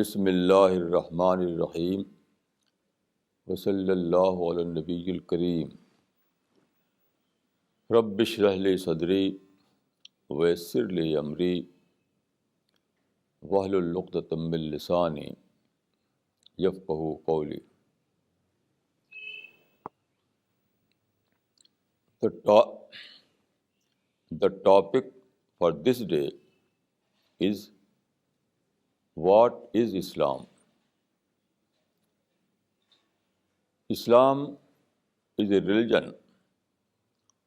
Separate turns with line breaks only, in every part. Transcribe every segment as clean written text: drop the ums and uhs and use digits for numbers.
بسم اللہ الرحمن الرحیم وصلی اللہ علی النبی الکریم رب اشرح لی صدری ویسر لی امری واحلل عقدۃ من لسانی یفقہوا قولی. The topic for this day is, what is Islam? Islam is a religion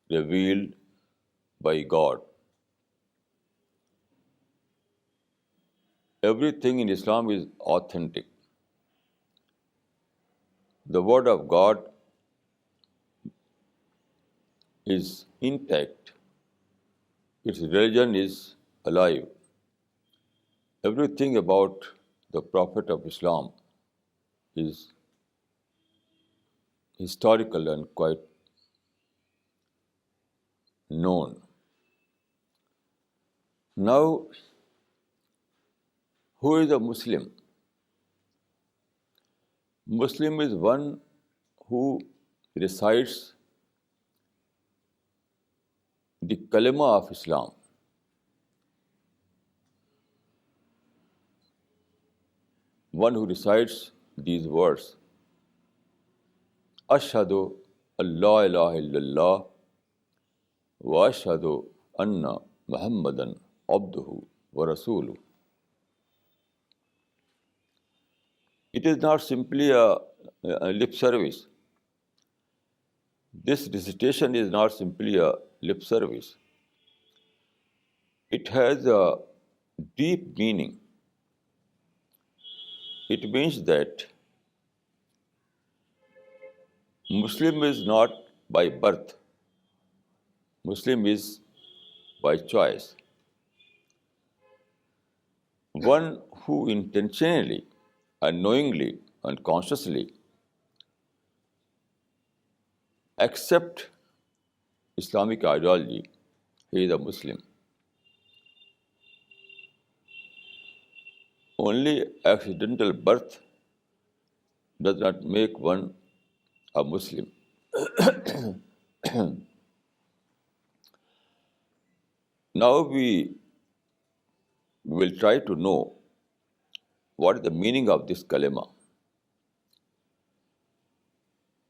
revealed by God. Everything in Islam is authentic. The word of God is intact. Its religion is alive. Everything about the Prophet of Islam is historical and quite known. Now, who is a Muslim? Muslim is one who recites the kalima of Islam. One who recites these words, Ashhadu an la ilaha illallah wa ashhadu anna Muhammadan abduhu wa rasuluh. It is not simply a lip service. This recitation is not simply a lip service. It has a deep meaning. It means that Muslim is not by birth. Muslim is by choice. One who intentionally and knowingly and consciously accept Islamic ideology, he is a Muslim. Only accidental birth does not make one a Muslim. Now we will try to know what is the meaning of this kalima.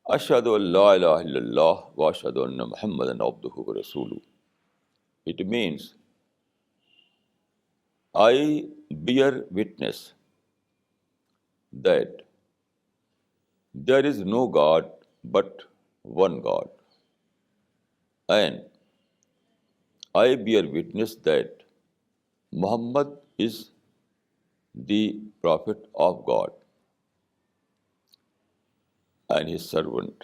Ashhadu an la ilaha illallah wa ashhadu anna Muhammadan abduhu wa rasuluh. It means, I bear witness that there is no God but one God, and I bear witness that Muhammad is the prophet of God and his servant.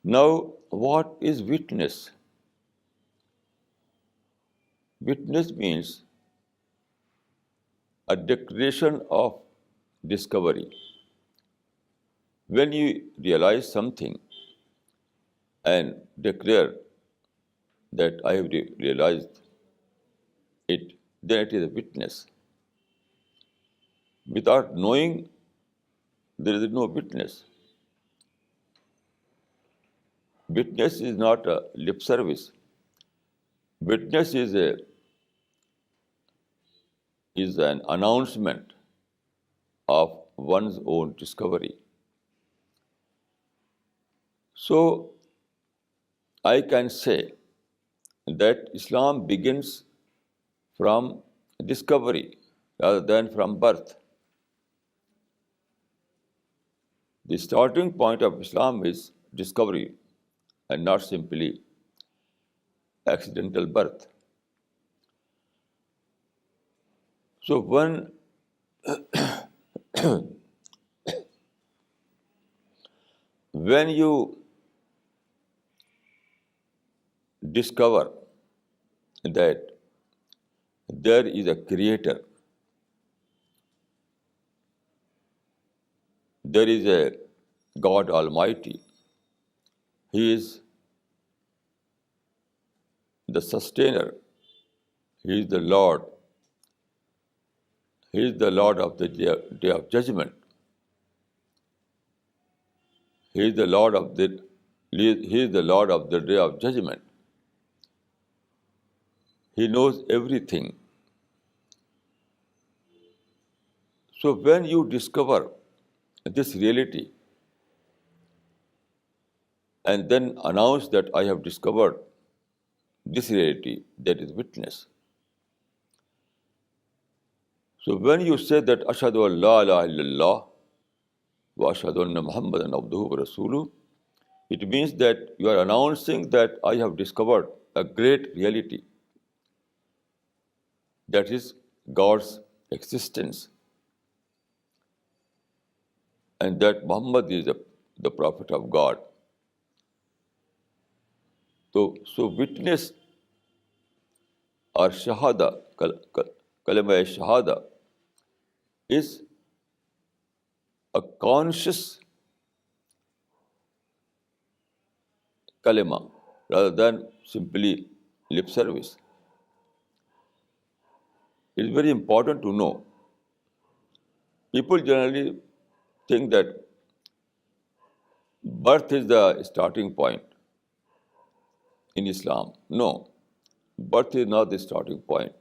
Now, what is witness? Witness means a declaration of discovery. When you realize something and declare that I have realized it, then it is a witness. Without knowing, there is no witness. Witness is not a lip service. Witness is an announcement of one's own discovery. So, I can say that Islam begins from discovery rather than from birth. The starting point of Islam is discovery and not simply accidental birth. So when you discover that there is a creator, there is a God Almighty, He is the sustainer, He is the Lord, He is the Lord of the day of judgment. He is the Lord of the He is the Lord of the day of judgment. He knows everything. So when you discover this reality and then announce that I have discovered this reality, that is witness. So when you say that Ashhadu an la ilaha illallah wa ashhadu anna Muhammadan abduhu wa rasuluh, it means that you are announcing that I have discovered a great reality, that is God's existence, and that Muhammad is the prophet of God. So witness or shahada, kalima shahada, is a conscious kalima rather than simply lip service. It is very important to know. People generally think that birth is the starting point in Islam. No, birth is not the starting point.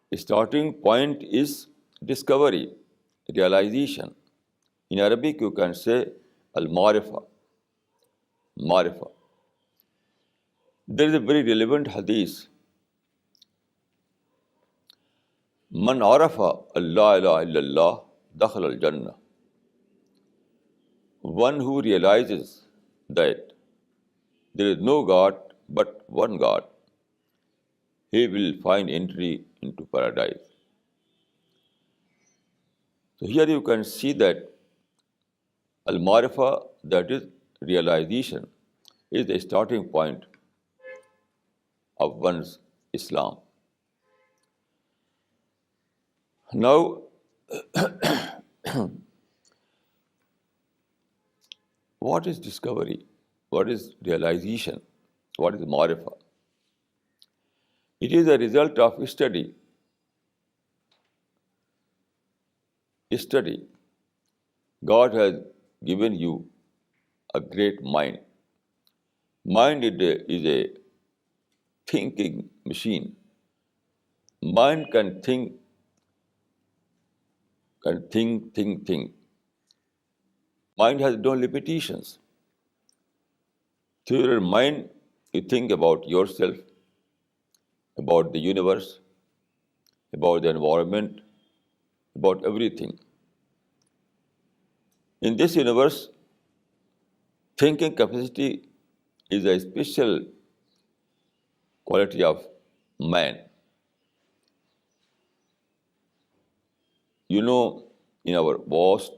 The starting point is discovery, realization. In Arabic, you can say al-marifa, marifa. There is a very relevant hadith. Man arafa Allah ilaha illallah dakhal al-jannah. One who realizes that there is no God but one God, he will find entry into paradise. So here you can see that al-marifa, that is realization, is the starting point of one's Islam. Now, what is discovery? What is realization? What is marifa? It is a result of study. Study. God has given you a great mind. Mind is a thinking machine. Mind can think. Mind has no limitations. Through your mind, you think about yourself, about the universe, about the environment, about everything. In this universe, thinking capacity is a special quality of man. You know, in our vast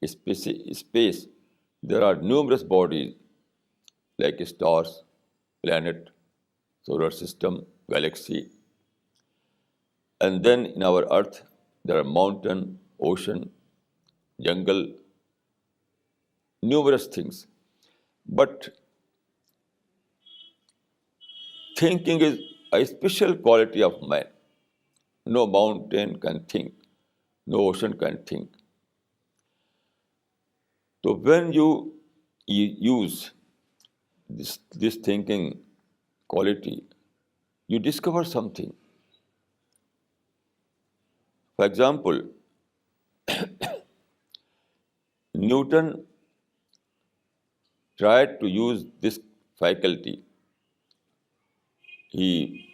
space, there are numerous bodies like stars, planet, solar system, galaxy. And then in our earth, there are mountain, ocean, jungle, numerous things. But thinking is a special quality of man. No mountain can think, no ocean can think. So when you use this thinking quality, you discover something. For example, Newton tried to use this faculty. He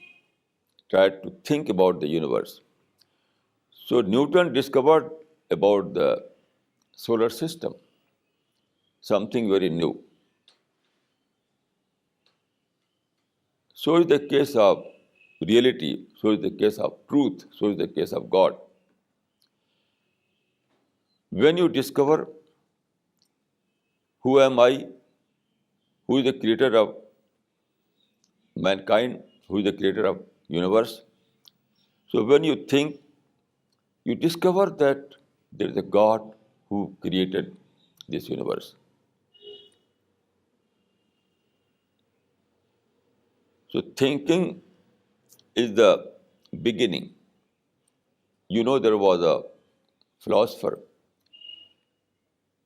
tried to think about the universe. So Newton discovered about the solar system, something very new. So is the case of reality, so is the case of truth, so is the case of God. When you discover who am I, who is the creator of mankind, who is the creator of universe, so when you think, you discover that there is a God who created this universe. So thinking is the beginning. You know, there was a philosopher,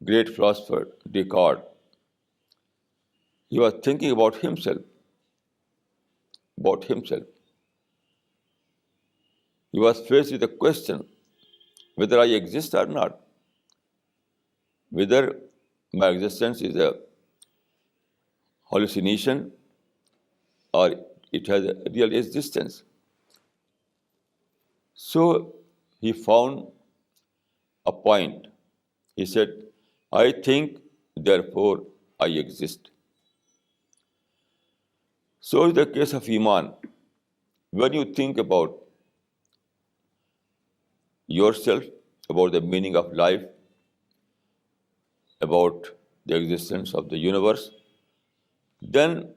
great philosopher, Descartes. He was thinking about himself, about himself. He was faced with a question whether I exist or not, whether my existence is a hallucination or it has a real existence. So he found a point. He said, I think, therefore I exist. So is the case of Iman. When you think about yourself, about the meaning of life, about the existence of the universe, then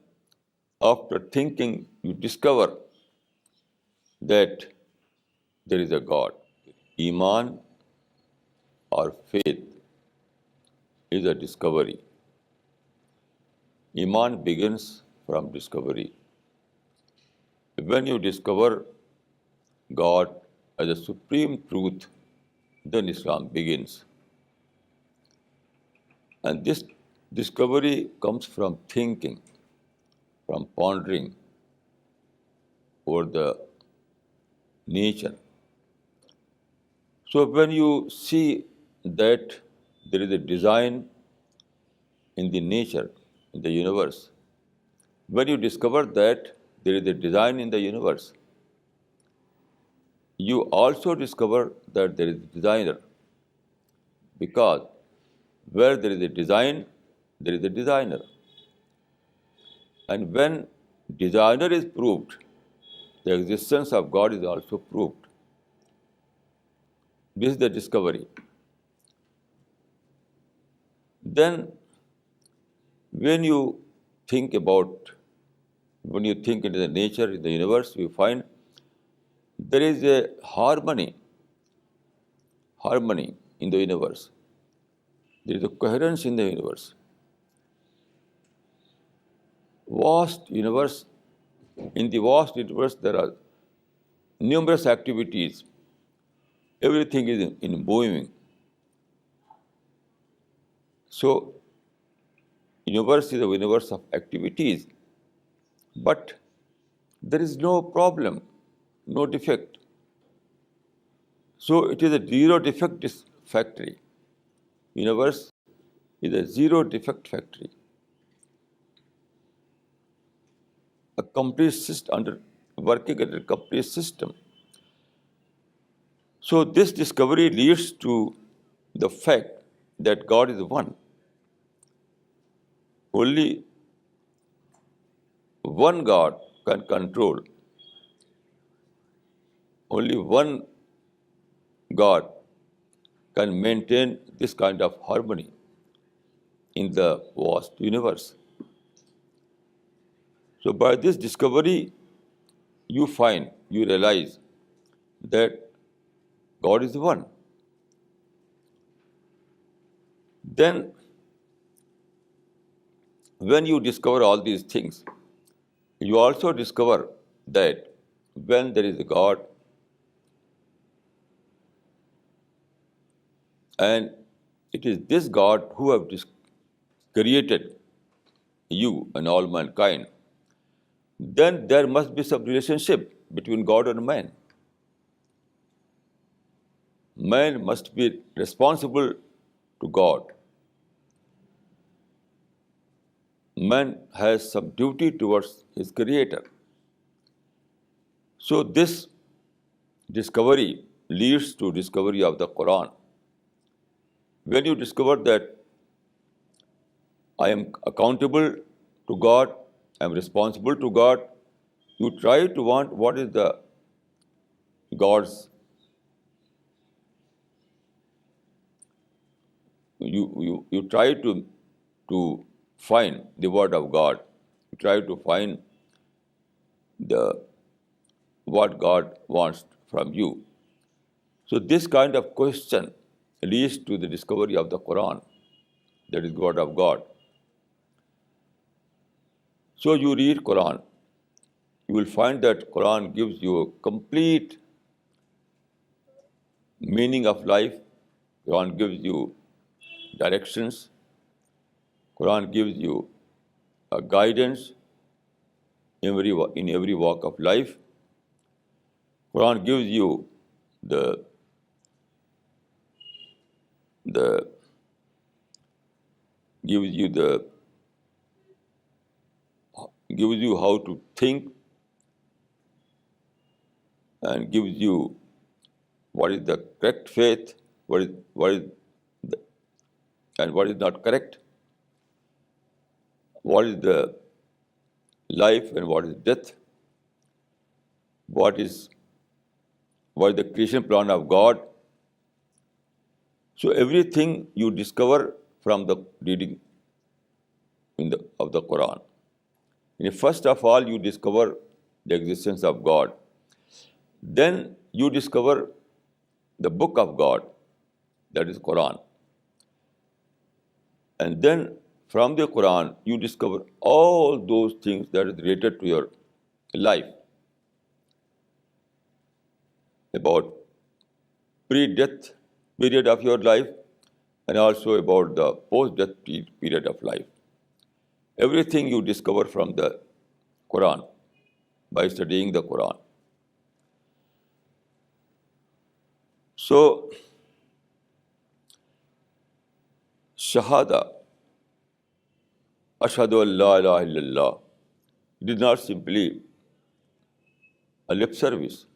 after thinking, you discover that there is a God. Iman or faith is a discovery. Iman begins from discovery. When you discover God as a supreme truth, then Islam begins. And this discovery comes from thinking, from pondering over the nature. So when you see that there is a design in the nature, in the universe, when you discover that there is a design in the universe, you also discover that there is a designer. Because where there is a design, there is a designer. And when designer is proved, the existence of God is also proved. This is the discovery. Then when you think into the nature, in the universe, you find there is a harmony in the universe. There is a coherence in the universe. Vast universe. In the vast universe, there are numerous activities. Everything is in moving. So, universe is a universe of activities, but there is no problem, no defect. So, it is a zero defect factory. Universe is a zero defect factory. A complete system working under a complete system. So this discovery leads to the fact that God is one. Only one God can control. Only one God can maintain this kind of harmony in the vast universe. So by this discovery, you realize that God is one. Then, when you discover all these things, you also discover that when there is a God, and it is this God who have created you and all mankind, then there must be some relationship between God and man. Man must be responsible to God. Man has some duty towards his Creator. So this discovery leads to discovery of the Quran. When you discover that I am accountable to God, I am responsible to God, you try to want what is the God's. You try to find the word of God. You try to find what God wants from you. So this kind of question leads to the discovery of the Quran, that is word of God. So you read Quran, you will find that Quran gives you a complete meaning of life. Quran gives you directions. Quran gives you a guidance in every walk of life. Quran gives you the the gives you the gives you how to think, and gives you what is the correct faith, what is the, and what is not correct, what is the life and what is death, what is the creation plan of God. So everything you discover from the reading of the Quran. First of all, you discover the existence of God. Then you discover the book of God, that is Quran. And then from the Quran, you discover all those things that is related to your life, about pre-death period of your life and also about the post-death period of life. Everything you discover from the Quran by studying the Quran. So, Shahada, Ashhadu an la ilaha illallah, it is not simply a lip service.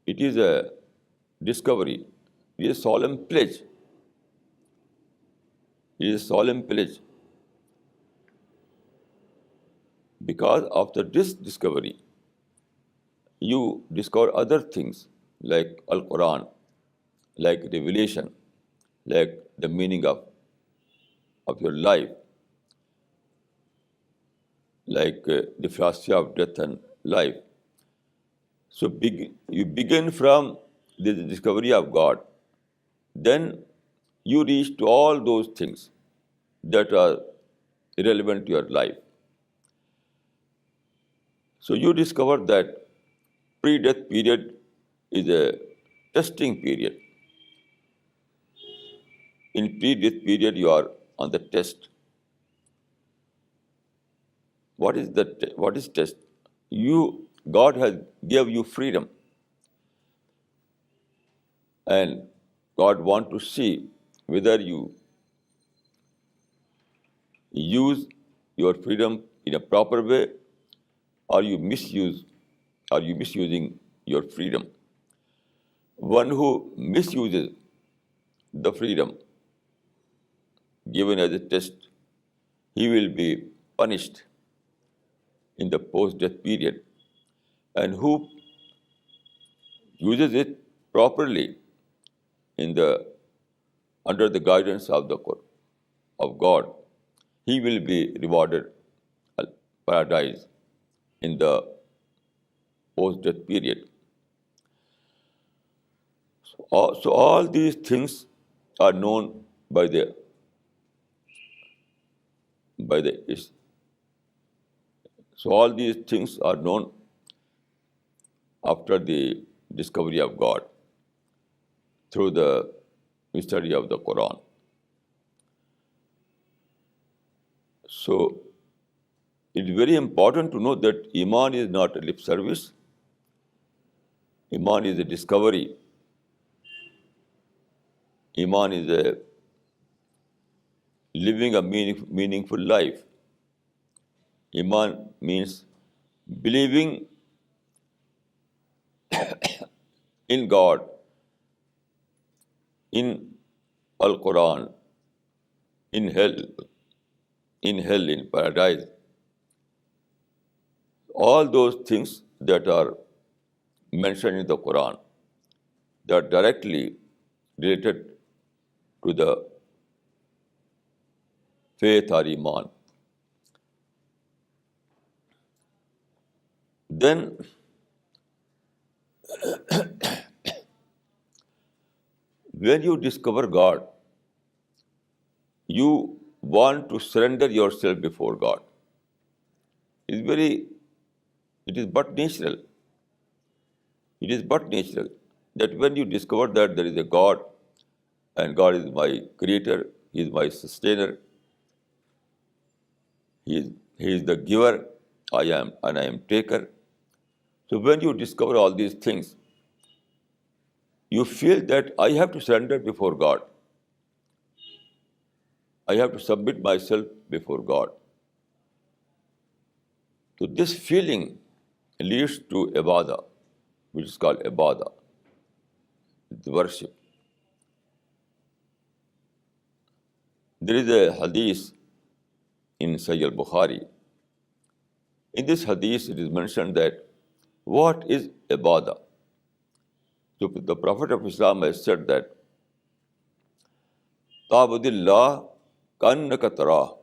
It is a discovery. It is a solemn pledge. It is a solemn pledge. Because after this discovery, you discover other things like Al-Quran, like revelation, like the meaning of your life, like the philosophy of death and life. So you begin from the discovery of God. Then you reach to all those things that are relevant to your life. So you discover that pre-death period is a testing period. In pre-death period, you are on the test. What is test? God has gave you freedom, and God wants to see whether you use your freedom in a proper way, or you misusing your freedom. One who misuses the freedom given as a test, he will be punished in the post-death period. And who uses it properly under the guidance of God, he will be rewarded paradise in the post-death period. So all these things are known by the so all these things are known after the discovery of God through the study of the Quran. So it's very important to know that Iman is not a lip service. Iman is a discovery. Iman is a living a meaningful life. Iman means believing in God, in Al-Quran, in hell, in paradise. All those things that are mentioned in the Quran, they are directly related to the faith or Iman. Then when you discover God, you want to surrender yourself before God. It is but natural. It is but natural. that when you discover that there is a God and God is my creator, He is my sustainer, He is the giver, I am taker. So when you discover all these things, you feel that I have to surrender before God. I have to submit myself before God. So this feeling leads to ibadah, which is called ibadah, the worship. There is a hadith in Sahih al-Bukhari. In this hadith, it is mentioned that what is ibadah? So the Prophet of Islam has said that ta'budillah kannaka tarah.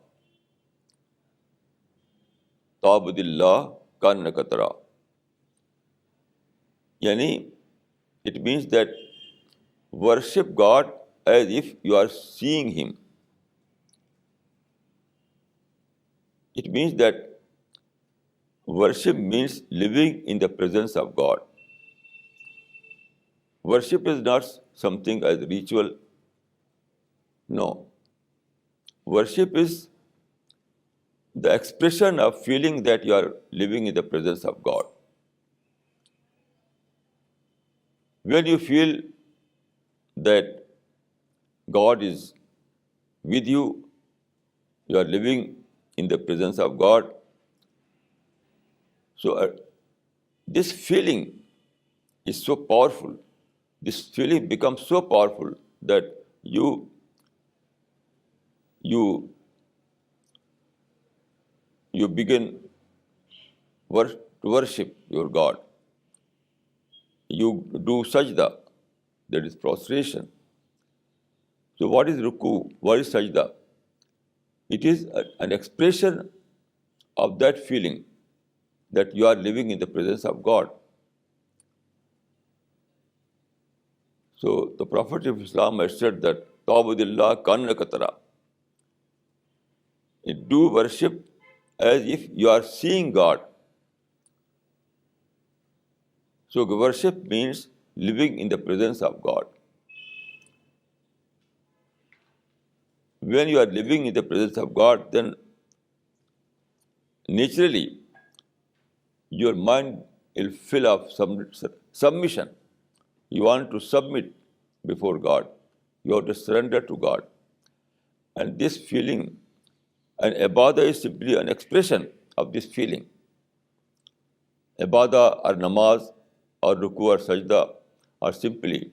Ta'budillah kannaka tarah. Yani, it means that worship God as if you are seeing Him. It means that worship means living in the presence of God. Worship is not something as ritual. No. Worship is the expression of feeling that you are living in the presence of God. When you feel that God is with you, you are living in the presence of God. So this feeling is so powerful. This feeling becomes so powerful that you begin to worship your God. You do sajda, that is prostration. So what is ruku? What is sajda? It is an expression of that feeling that you are living in the presence of God. So the Prophet of Islam has said that ta'budillah kannaka tarah. Do worship as if you are seeing God. So worship means living in the presence of God. When you are living in the presence of God, then naturally your mind will fill up submission. You want to submit before God. You have to surrender to God. And this feeling, and ibadah is simply an expression of this feeling. Ibadah or namaz or ruku or sajda are simply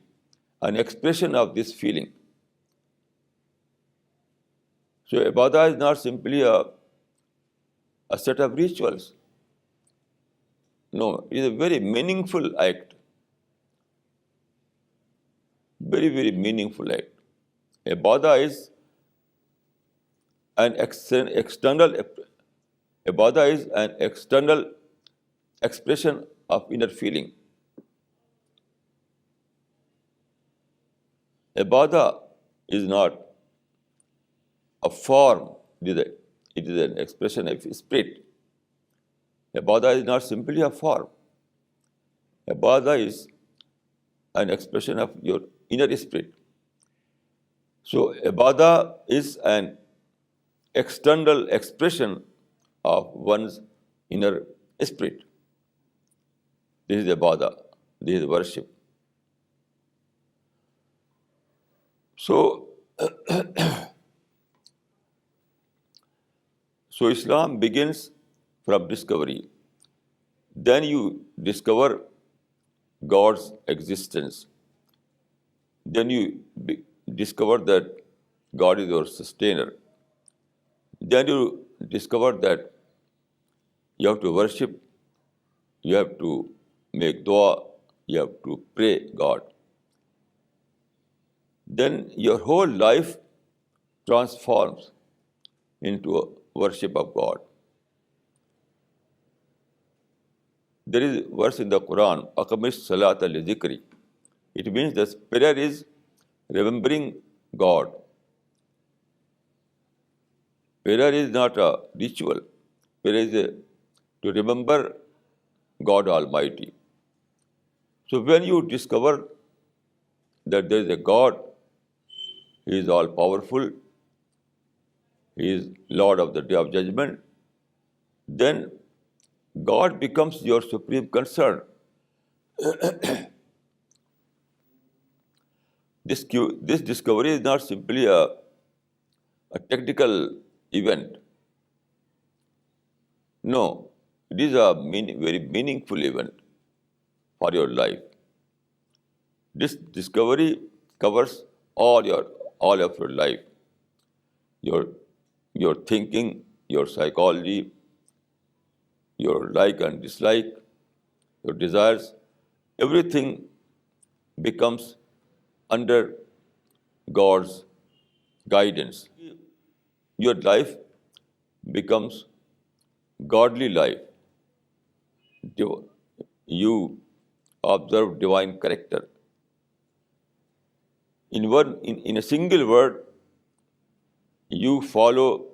an expression of this feeling. So ibadah is not simply a set of rituals. No, it is a very meaningful act. Very, very meaningful act. Ibadah is an external expression of inner feeling. Ibadah is not a form, it is an expression of spirit. Ibadah is not simply a form. Ibadah is an expression of your inner spirit. So ibadah is an external expression of one's inner spirit. This is ibadah. This is worship. So Islam begins from discovery. Then you discover God's existence. Then you discover that God is your sustainer. Then you discover that you have to worship, you have to make dua, you have to pray God. Then your whole life transforms into a worship of God. There is a verse in the Quran, Aqamis salata li dhikri. It means that prayer is remembering God. Prayer is not a ritual. Prayer is to remember God Almighty. So when you discover that there is a God, He is all powerful, He is Lord of the Day of Judgment, then God becomes your supreme concern. This discovery is not simply a technical event. No, it is a very meaningful event for your life. This discovery covers all of your life, your thinking, your psychology, your like and dislike, your desires. Everything becomes under God's guidance. Your life becomes godly life. You observe divine character. In a single word, you follow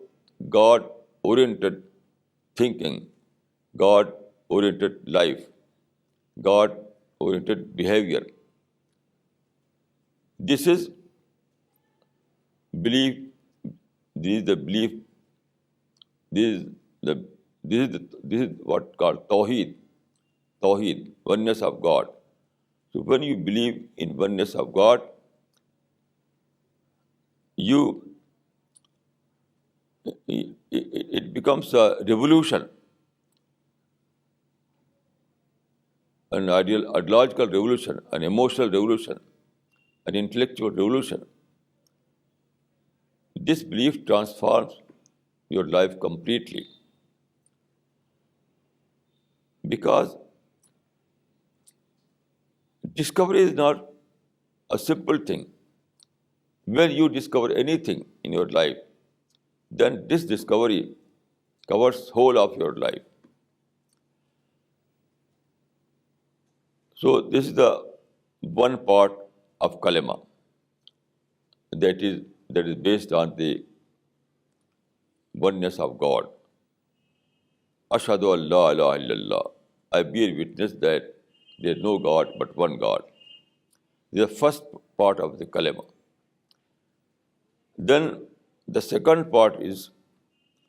God-oriented thinking, God-oriented life, God-oriented behavior. This is belief. This is the belief. This is what called Tawheed. Tawheed, oneness of God. So when you believe in oneness of God, it becomes a revolution, an ideological revolution, an emotional revolution, an intellectual revolution. This belief transforms your life completely, because discovery is not a simple thing. When you discover anything in your life, then this discovery covers whole of your life. So this is the one part of kalima that is based on the oneness of God. Ashhadu an la ilaha illallah. I bear witness that there is no God but one God. This is the first part of the kalima. Then the second part is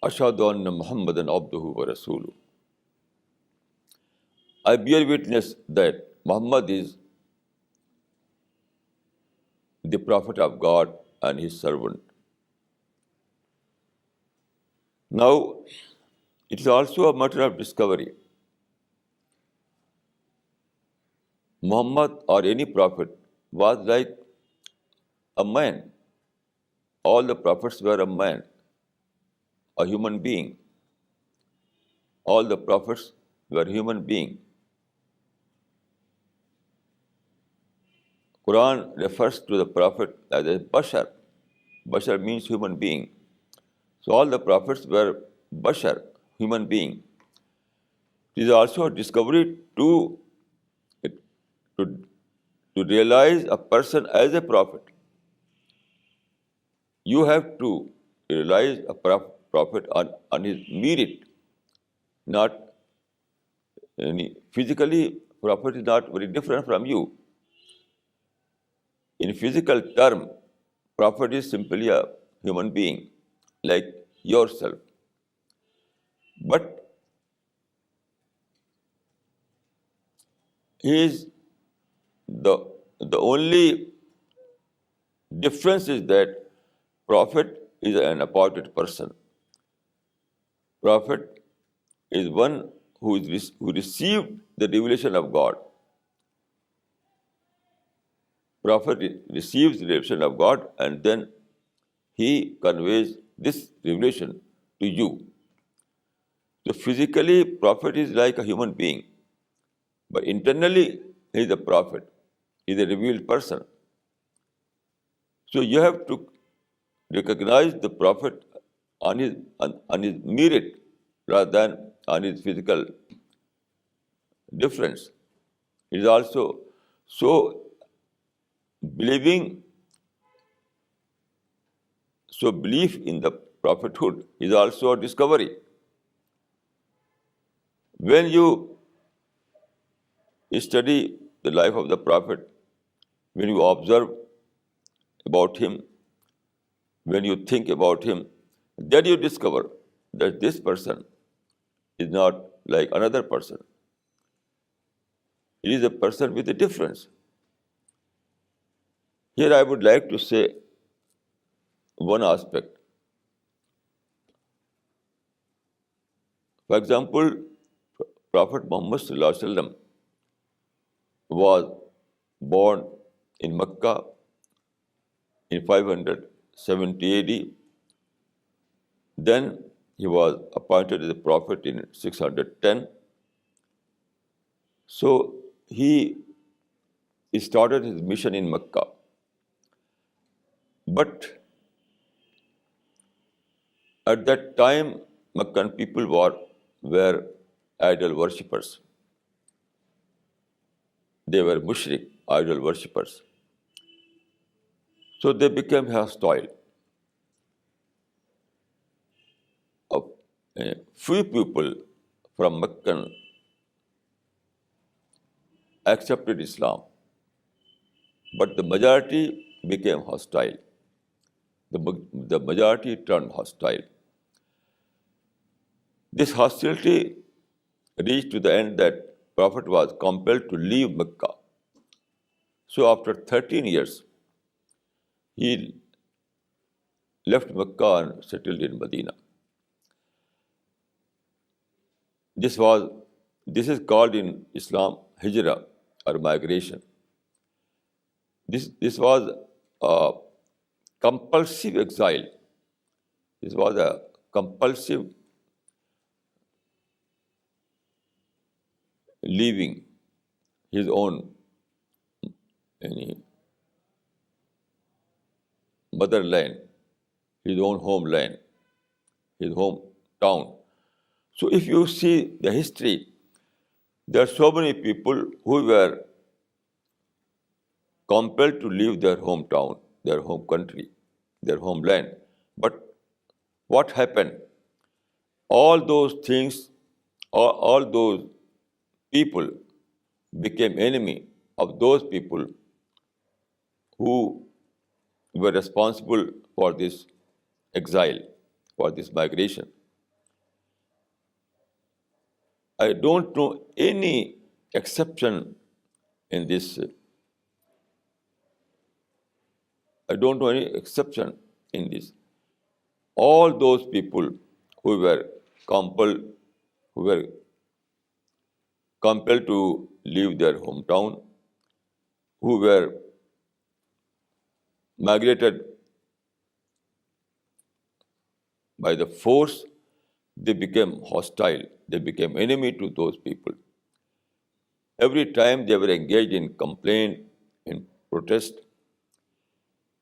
Ashhadu anna Muhammadan abduhu wa rasuluhu. I bear witness that Muhammad is the prophet of God and his servant. Now, it is also a matter of discovery. Muhammad or any prophet was like a man. All the prophets were a man, a human being. All the prophets were human beings. Quran refers to the prophet as a bashar. Bashar means human being. So all the prophets were bashar, human being. It is also a discovery to realize a person as a prophet. You have to realize a prophet on his merit, not physically. Prophet is not very different from you. In physical term, prophet is simply a human being like yourself. But he is the only difference is that prophet is an appointed person. Prophet is one who received the revelation of God. Prophet receives the revelation of God and then he conveys this revelation to you. So physically, prophet is like a human being, but internally, he is a prophet. He is a revealed person. So you have to recognize the prophet on his merit rather than on his physical difference. It is also so belief in the prophethood is also a discovery. When you study the life of the prophet, When you observe about him, when you think about him, then you discover that this person is not like another person. It is a person with a difference. Here I would like to say one aspect. For example, Prophet Muhammad Sallallahu Alaihi Wasallam was born in Mecca in 570 AD. Then he was appointed as a prophet in 610. So he started his mission in Mecca. But at that time, Meccan people were idol worshippers. They were mushrik, idol worshippers. So they became hostile. A few people from Meccan accepted Islam, but the majority became hostile. The majority turned hostile. This hostility reached to the end that Prophet was compelled to leave Mecca. So after 13 years, he left Mecca and settled in Medina. This is called in Islam hijrah or migration. This was a compulsive exile. This was a compulsive leaving his own motherland, his own homeland, his hometown. So if you see the history, there are so many people who were compelled to leave their hometown, their home country, their homeland. But what happened? All those things, all those people became enemy of those people who were responsible for this exile, for this migration. I don't know any exception in this. I don't know any exception in this. All those people who were compelled to leave their hometown, who were migrated by the force, they became hostile. They became enemy to those people. Every time they were engaged in complaint, in protest,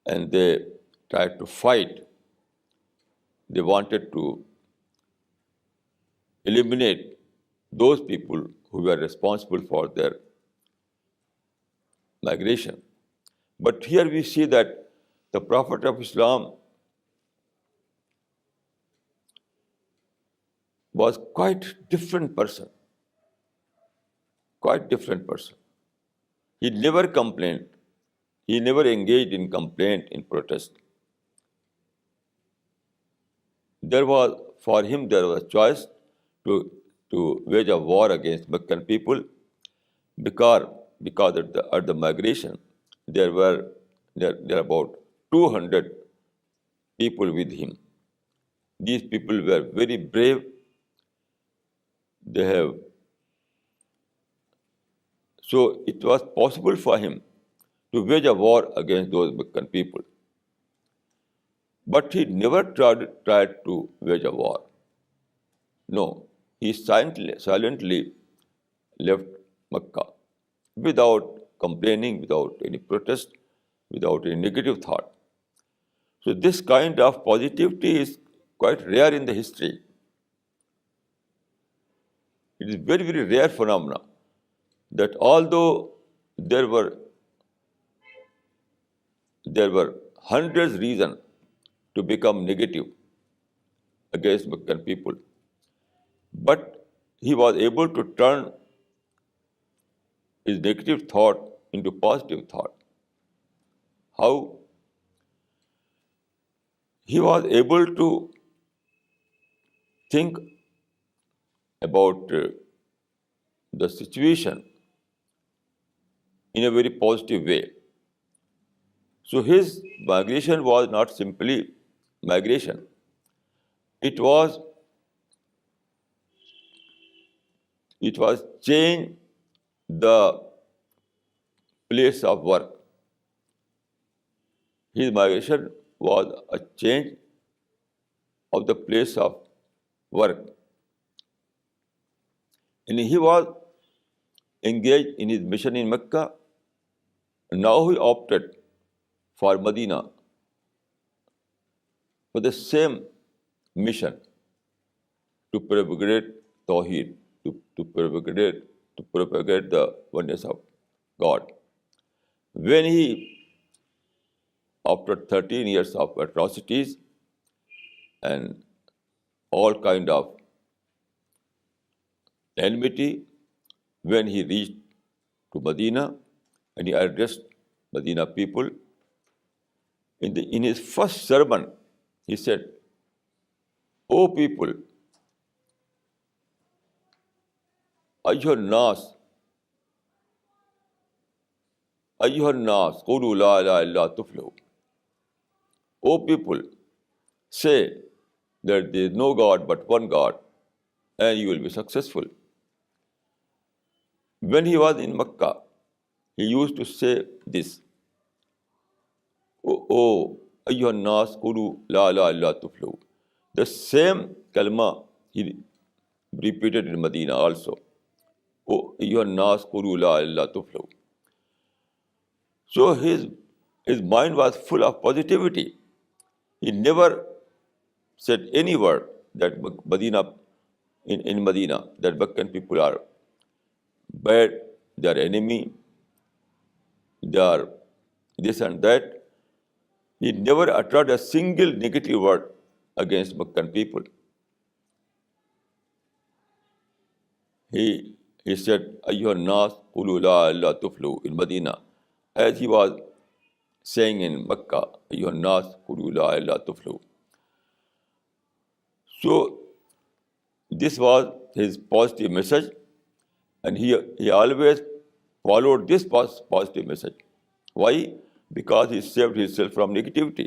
and they tried to fight. They wanted to eliminate those people who were responsible for their migration. But here we see that the Prophet of Islam was quite different person. He never complained. He never engaged in complaint, in protest. For him, there was choice to wage a war against Meccan people because at the migration, there are about 200 people with him. These people were very brave. So it was possible for him to wage a war against those Meccan people. But he never tried to wage a war. No, he silently left Mecca without complaining, without any protest, without any negative thought. So this kind of positivity is quite rare in the history. It is very, very rare phenomena that although there were hundreds of reasons to become negative against Meccan people, but he was able to turn his negative thought into positive thought. how he was able to think about the situation in a very positive way. So his migration was not simply migration. It was change the place of work. His migration was a change of the place of work. And he was engaged in his mission in Mecca. Now he opted for Medina for the same mission, to propagate Tawheed, to propagate the oneness of God. When he, after 13 years of atrocities and all kind of enmity, when he reached to Medina and he addressed Medina people, in his first sermon, he said, "O people, ayyuhan nas, qulu la ilaha illa tuflihu." O people, say that there is no God but one God, and you will be successful. When he was in Mecca, he used to say this, "O ayyuhan nas, qulu la ilaha illa tuflihu." The same kalma he repeated in Medina also. "O ayyuhan nas, qulu la ilaha illa tuflihu." So his mind was full of positivity. He never said any word that Medina, in Medina, that Meccan people are bad, they are enemy, they are this and that. He never uttered a single negative word against Meccan people. He said, "Ayyuhan nas, qulu la ilaha tuflihu," in Medina, as he was saying in Mecca, "Ayyuhan nas, qulu la ilaha tuflihu." So this was his positive message, and he always followed this positive message. Why? Because he saved himself from negativity.